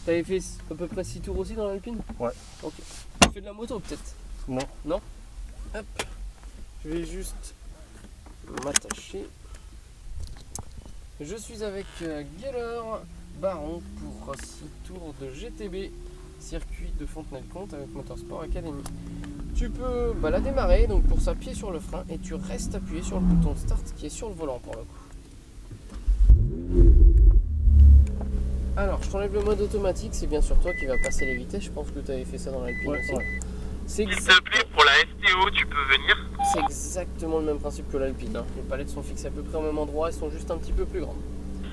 T'avais fait à peu près 6 tours aussi dans l'Alpine? Ouais. Ok. Tu fais de la moto peut-être? Non. Non? Hop. Je vais juste m'attacher. Je suis avec Geller Baron pour 6 tours de GTB, circuit de Fontenay-le-Comte avec Motorsport Academy. Tu peux la démarrer, donc pour ça, pied sur le frein et tu restes appuyé sur le bouton de start qui est sur le volant pour le coup. Alors, je t'enlève le mode automatique, c'est bien sûr toi qui va passer les vitesses. Je pense que tu avais fait ça dans l'Alpine aussi. Ouais. S'il te plaît, pour la STO, tu peux venir. C'est exactement le même principe que l'Alpine. Hein. Les palettes sont fixées à peu près au même endroit, elles sont juste un petit peu plus grandes.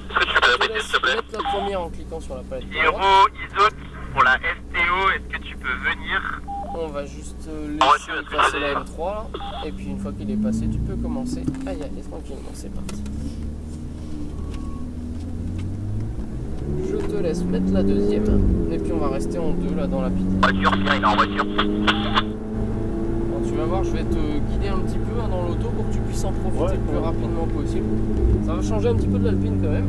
Est-ce que tu peux Je te répéter, laisse s'il te plaît? mettre la première en cliquant sur la palette. Hiro Isote, pour la STO, est-ce que tu peux venir? On va juste laisser passer la M3 là. Et puis une fois qu'il est passé, tu peux commencer à y aller tranquillement. C'est parti. Je te laisse mettre la deuxième. Et puis on va rester en deux là dans la piste. Voiture, viens, il est en voiture. Alors, tu vas voir, je vais te guider un petit peu dans l'auto pour que tu puisses en profiter le plus rapidement possible. Ça va changer un petit peu de l'Alpine quand même.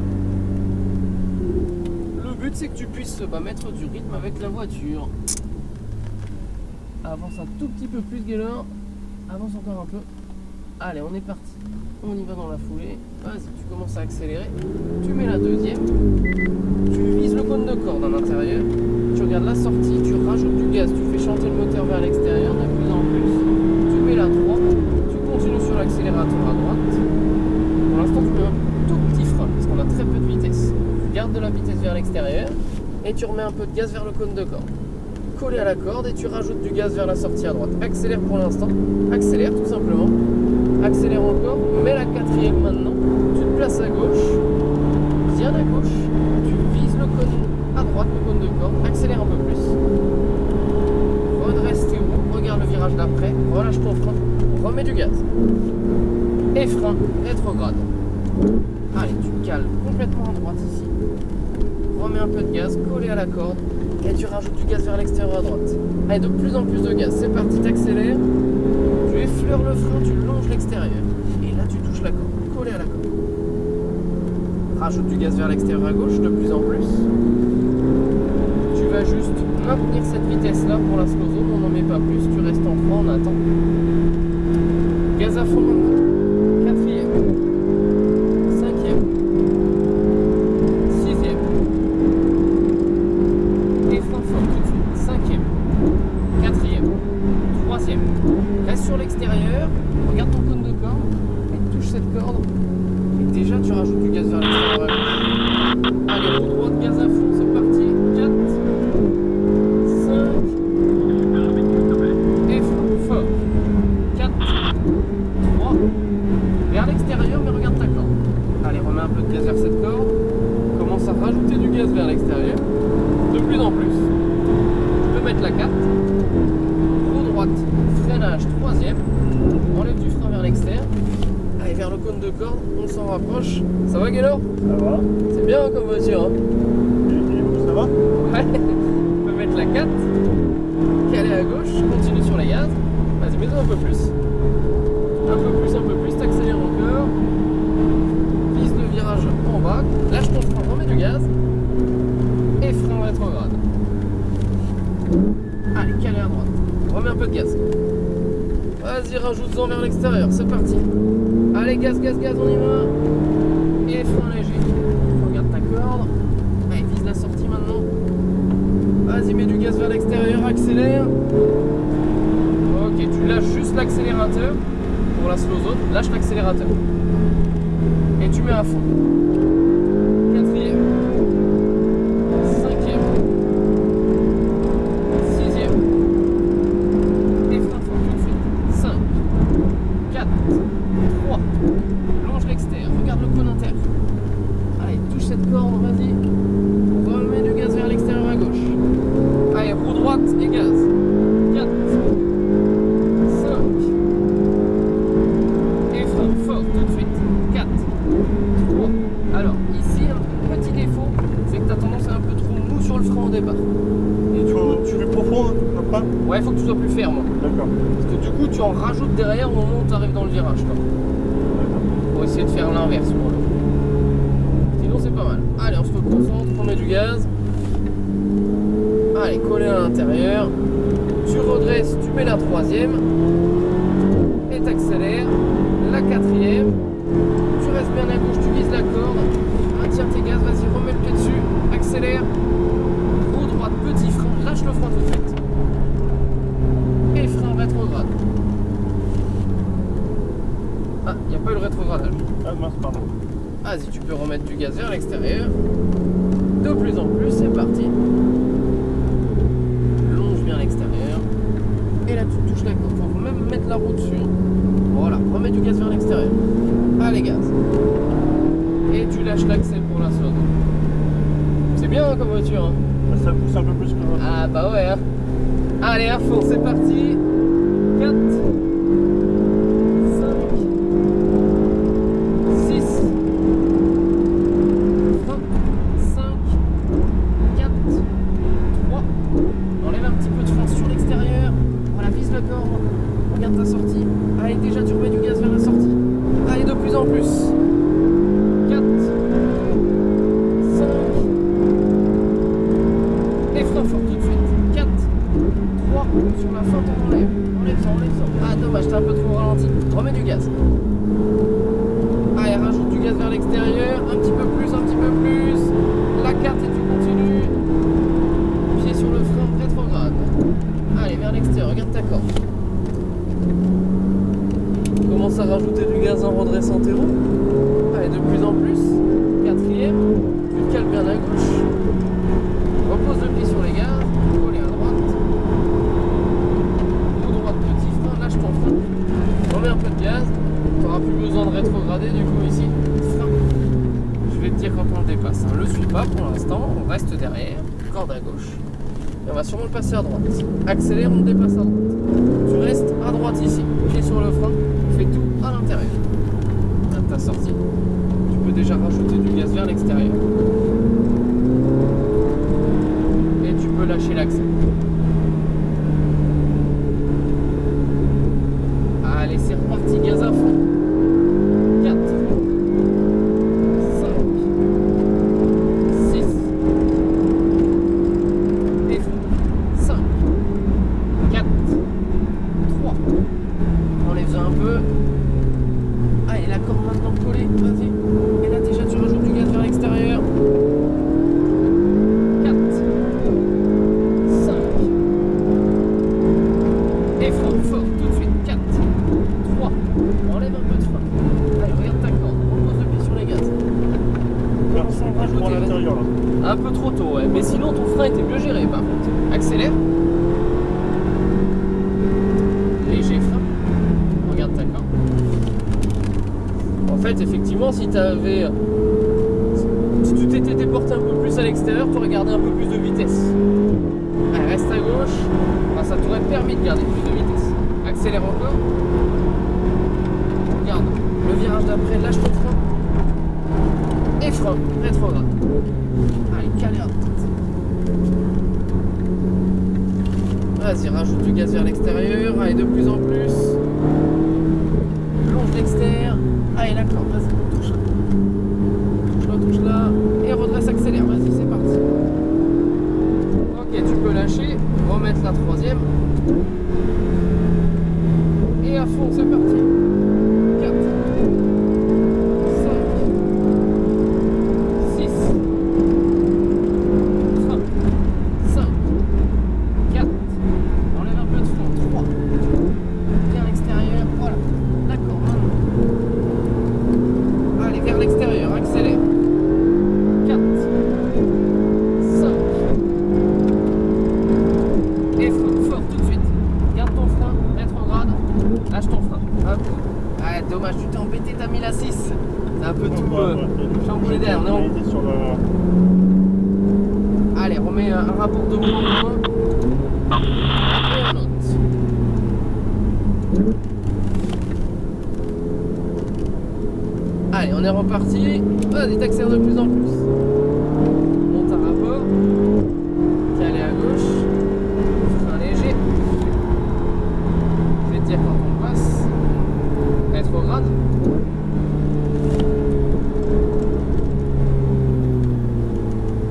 Le but c'est que tu puisses mettre du rythme avec la voiture. Avance un tout petit peu plus, Geller. Avance encore un peu. Allez, on est parti. On y va dans la foulée. Vas-y, tu commences à accélérer. Tu mets la deuxième. Tu vises le cône de corde à l'intérieur. Tu regardes la sortie. Tu rajoutes du gaz. Tu fais chanter le moteur vers l'extérieur de plus en plus. Tu mets la 3. Tu continues sur l'accélérateur à droite. Pour l'instant, tu mets un tout petit frein parce qu'on a très peu de vitesse. Tu gardes de la vitesse vers l'extérieur. Et tu remets un peu de gaz vers le cône de corde. Collé à la corde et tu rajoutes du gaz vers la sortie à droite. Accélère pour l'instant, accélère tout simplement. Accélère encore, mets la quatrième maintenant. Tu te places à gauche, bien à gauche. Tu vises le cône à droite, le cône de corde. Accélère un peu plus. Redresse tes roues, regarde le virage d'après. Relâche ton frein, remets du gaz. Et frein, rétrograde. Allez, tu cales complètement à droite ici. Remets un peu de gaz, collé à la corde. Et tu rajoutes du gaz vers l'extérieur à droite. Allez, de plus en plus de gaz. C'est parti, t'accélères. Tu effleures le frein, tu longes l'extérieur. Et là, tu touches la corde. Collé à la corde. Rajoute du gaz vers l'extérieur à gauche, de plus en plus. Tu vas juste maintenir cette vitesse-là pour la slow zone. On n'en met pas plus. Tu restes en 3, on attend. Gaz à fond maintenant. Quatrième. Cinquième. Sixième. Et frein fort tout de suite. Cinquième. Quatrième. Troisième. Reste sur l'extérieur. Regarde ton cône de corde. Et touche cette corde. Et déjà tu rajoutes du gaz vers l'extérieur à gauche. Allez, tout droit, gaz à fond. C'est parti. 4. 5. Et frein fort. 4. 3. Vers l'extérieur, mais regarde ta corde. Allez, remets un peu de gaz vers cette corde. Commence à rajouter du gaz vers l'extérieur. De plus en plus. Tu peux mettre la 4. Roue droite, freinage, troisième. Enlève du frein vers l'extérieur. Allez, vers le cône de corde, on s'en rapproche. Ça va, Geller? Ça va. C'est bien comme voiture. Hein, Ça va? ouais. Tu peux mettre la 4. Caler à gauche, continue sur les gaz. Vas-y, mets-toi un peu plus. Un peu plus, t'accélères encore. Vise le virage en bas. Lâche ton frein, remets du gaz. Et frein rétrograde. Allez, calé à droite. Remets un peu de gaz. Vas-y, rajoute-en vers l'extérieur. C'est parti. Allez, gaz, on y va. Et frein léger. Regarde ta corde. Allez, vise la sortie maintenant. Vas-y, mets du gaz vers l'extérieur. Accélère. Ok, tu lâches juste l'accélérateur. Pour la slow zone, lâche l'accélérateur. Et tu mets à fond. Quatrième. Cinquième. Sixième. Et frein fort tout de suite. 5. 4. 3. Longe l'extérieur. Regarde le cône inter. Allez, touche cette corde, vas-y. Remets du gaz vers l'extérieur à gauche. Allez, roue droite et gaz. 4. 5. Et frein fort tout de suite. 4. 3. Alors, ici, un petit défaut, c'est que tu as tendance à un peu trop mou sur le frein au départ. Et du coup, Tu veux profond après? ouais, il faut que tu sois plus ferme. D'accord. Parce que du coup, tu en rajoutes derrière au moment où tu arrives dans le virage. Quoi. Pour essayer de faire l'inverse. Sinon, c'est pas mal. Allez, on se concentre, on met du gaz. l'intérieur, tu redresses, tu mets la troisième et t'accélères, la quatrième, tu restes bien à gauche, tu vises la corde, retire tes gaz, vas-y remets le pied dessus, accélère, roue droite, petit frein, lâche le frein tout de suite et frein rétrograde. Ah, il n'y a pas eu le rétrogradage. Ah mince, pardon. Vas-y, tu peux remettre du gaz vers l'extérieur. De plus en plus, c'est parti. Longe bien l'extérieur. Et là, tu touches la corde. Faut même mettre la roue dessus. Voilà, remets du gaz vers l'extérieur. Allez, gaz. Et tu lâches l'accès pour la seconde. C'est bien hein, comme voiture. Hein. Ça pousse un peu plus que l'autre. Ah bah ouais. Hein. Allez, à fond, c'est parti. 4.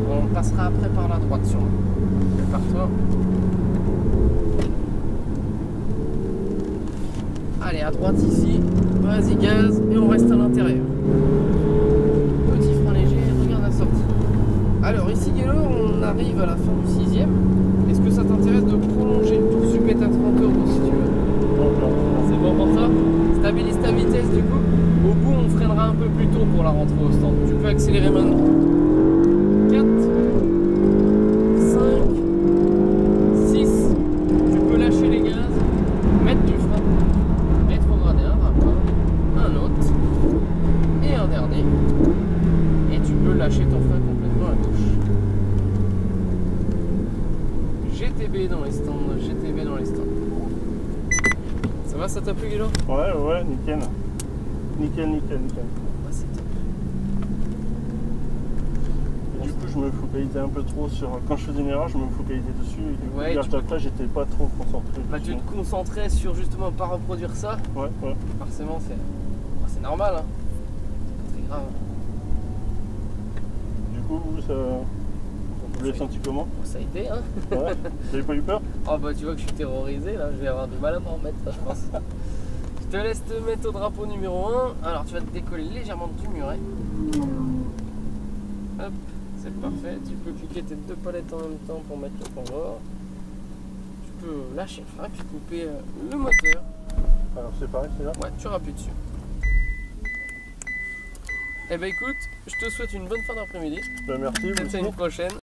On passera après par la droite sur. Prépare-toi. à droite ici, vas-y gaz et on reste à l'intérieur. Petit frein léger, regarde la sortie. Alors ici Guélo, on arrive à la fin du 6ème. Est-ce que ça t'intéresse de prolonger le tour sup est à 30 € si tu veux? C'est bon pour toi? Stabilise ta vitesse du coup. Au bout on freinera un peu plus tôt pour la rentrée au stand. Tu peux accélérer maintenant. 4, 5, 6. Tu peux lâcher les gaz, mettre du frein, rétrograder un rapport, un autre et un dernier. Et tu peux lâcher ton frein complètement à gauche. GTB dans les stands, GTB dans les stands. Ça va, ça t'a plu Guélo? Ouais, nickel. Nickel. Ouais, c'est top. Et du coup, je me focalisais un peu trop sur. Quand je faisais une erreur, je me focalisais dessus. Et du coup, Ouais, après, j'étais pas trop concentré. Bah, tu te concentrais sur justement pas reproduire ça. Ouais. Forcément, c'est normal. Hein. C'est pas très grave. Du coup, vous l'avez senti comment? Ça a été, hein. Ouais. Vous avez pas eu peur? Oh bah tu vois que je suis terrorisé là, je vais avoir du mal à m'en remettre je pense. Je te laisse te mettre au drapeau numéro 1. Alors tu vas te décoller légèrement du muret. Hop, c'est parfait. Tu peux cliquer tes deux palettes en même temps pour mettre le point mort. Tu peux lâcher le frein puis couper le moteur. Alors c'est pareil, c'est là? Ouais, tu rappuies dessus. Eh ben écoute, je te souhaite une bonne fin d'après-midi. Bah merci, vous Peut-être à aussi. une prochaine.